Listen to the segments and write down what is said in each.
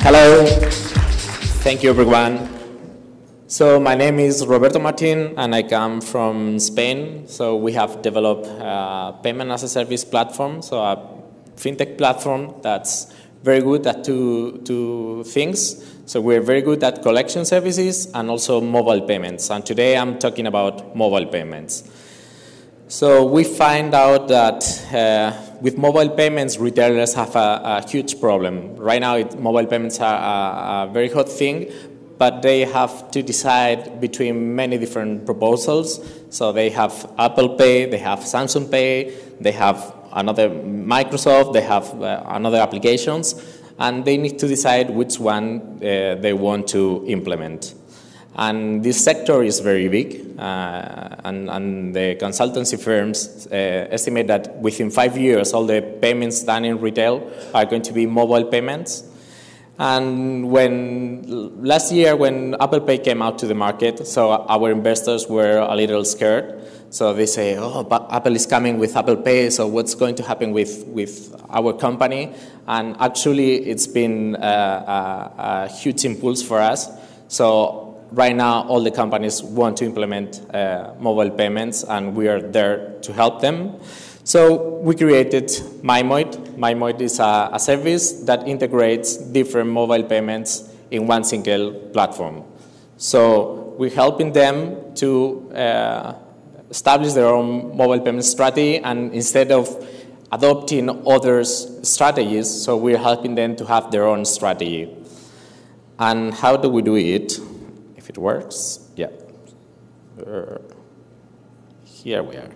Hello, thank you everyone. So my name is Roberto Martin and I come from Spain. So we have developed a payment as a service platform, so a Fintech platform that's very good at two things. So we're very good at collection services and also mobile payments. And today I'm talking about mobile payments. So we find out that with mobile payments, retailers have a huge problem. Right now, mobile payments are a very hot thing, but they have to decide between many different proposals. So they have Apple Pay, they have Samsung Pay, they have another Microsoft, they have another applications, and they need to decide which one they want to implement. And this sector is very big, and the consultancy firms estimate that within 5 years, all the payments done in retail are going to be mobile payments. And last year, when Apple Pay came out to the market, so our investors were a little scared. So they say, oh, but Apple is coming with Apple Pay, so what's going to happen with our company? And actually, it's been a huge impulse for us. So right now, all the companies want to implement mobile payments, and we are there to help them. So we created MyMode. MyMode is a service that integrates different mobile payments in one single platform. So we're helping them to establish their own mobile payment strategy, and instead of adopting others' strategies, so we're helping them to have their own strategy. And how do we do it? If it works, yeah. Here we are.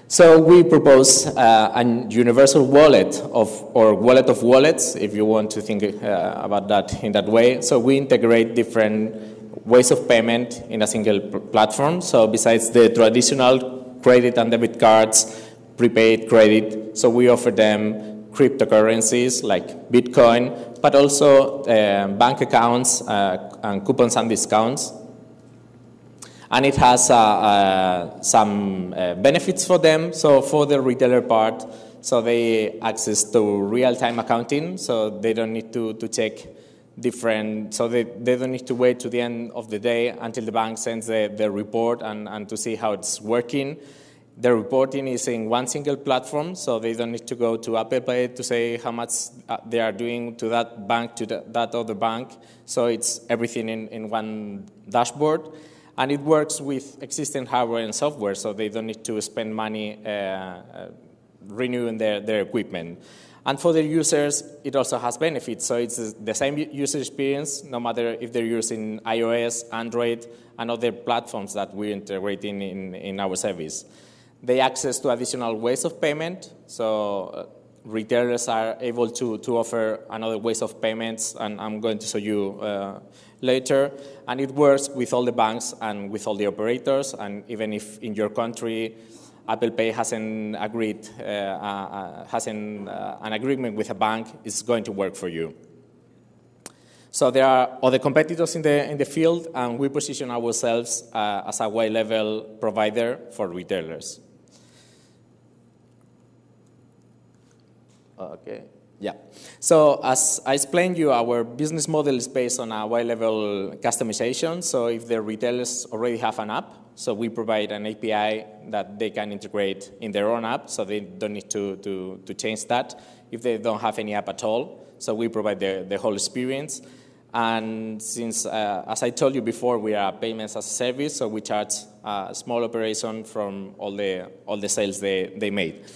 So we propose a universal wallet or wallet of wallets, if you want to think about that in that way. So we integrate different ways of payment in a single platform. So besides the traditional credit and debit cards, prepaid credit, so we offer them cryptocurrencies like Bitcoin, but also bank accounts and coupons and discounts. And it has some benefits for them. So for the retailer part, so they access to real-time accounting, so they don't need to check different, so they don't need to wait to the end of the day until the bank sends the report and to see how it's working. The reporting is in one single platform, so they don't need to go to Apple Pay to say how much they are doing to that bank, to that other bank. So it's everything in one dashboard. And it works with existing hardware and software, so they don't need to spend money renewing their equipment. And for the users, it also has benefits. So it's the same user experience, no matter if they're using iOS, Android, and other platforms that we're integrating in our service. They access to additional ways of payment, so retailers are able to offer another ways of payments, and I'm going to show you later. And it works with all the banks and with all the operators, and even if in your country Apple Pay hasn't agreed, an agreement with a bank, it's going to work for you. So there are other competitors in the field, and we position ourselves as a Y-level provider for retailers. Okay, yeah. So as I explained you, our business model is based on a Y-level customization. So if the retailers already have an app, so we provide an API that they can integrate in their own app, so they don't need to change that. If they don't have any app at all, so we provide the whole experience. And since, as I told you before, we are payments as a service, so we charge a small operation from all the sales they made.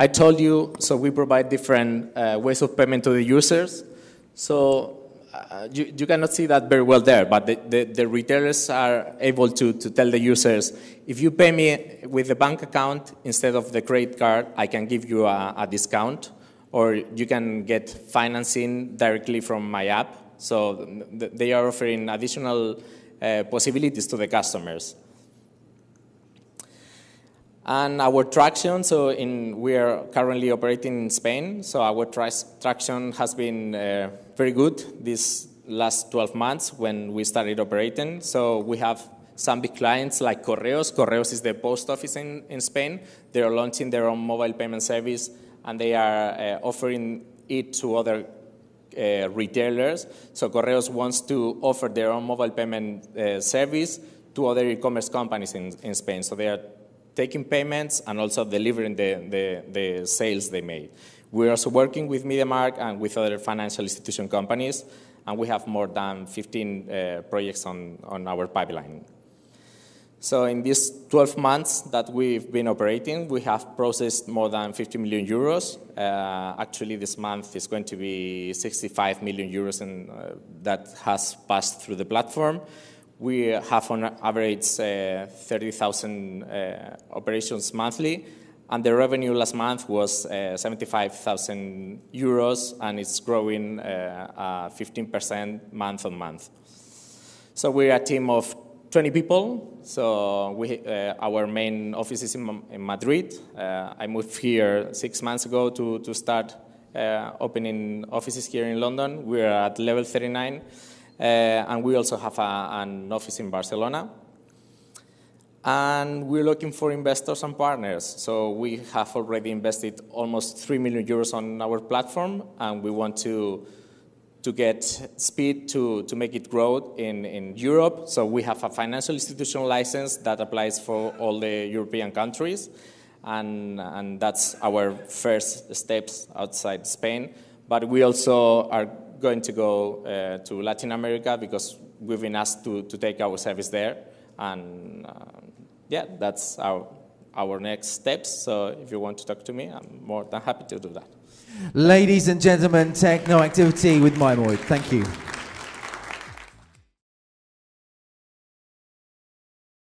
I told you, so we provide different ways of payment to the users. So you cannot see that very well there, but the retailers are able to tell the users, if you pay me with the bank account instead of the credit card, I can give you a discount, or you can get financing directly from my app. So they are offering additional possibilities to the customers. And our traction, so we are currently operating in Spain, so our traction has been very good these last 12 months when we started operating. So we have some big clients like Correos. Correos is the post office in Spain. They are launching their own mobile payment service, and they are offering it to other retailers. So Correos wants to offer their own mobile payment service to other e-commerce companies in Spain. So they are taking payments and also delivering the sales they made. We're also working with MediaMarkt and with other financial institution companies, and we have more than 15 projects on our pipeline. So in these 12 months that we've been operating, we have processed more than 50 million euros. Actually, this month is going to be 65 million euros that has passed through the platform. We have on average 30,000 operations monthly, and the revenue last month was 75,000 euros, and it's growing 15% month on month. So we're a team of 20 people. So our main office is in Madrid. I moved here 6 months ago to start opening offices here in London. We're at level 39, and we also have an office in Barcelona. And we're looking for investors and partners. So we have already invested almost 3 million euros on our platform, and we want to get speed to make it grow in Europe. So we have a financial institution license that applies for all the European countries, and that's our first steps outside Spain. But we also are going to go to Latin America because we've been asked to take our service there, and yeah, that's our next steps. So if you want to talk to me, I'm more than happy to do that. Ladies and gentlemen, TECHNOactivity with MyMode. Thank you.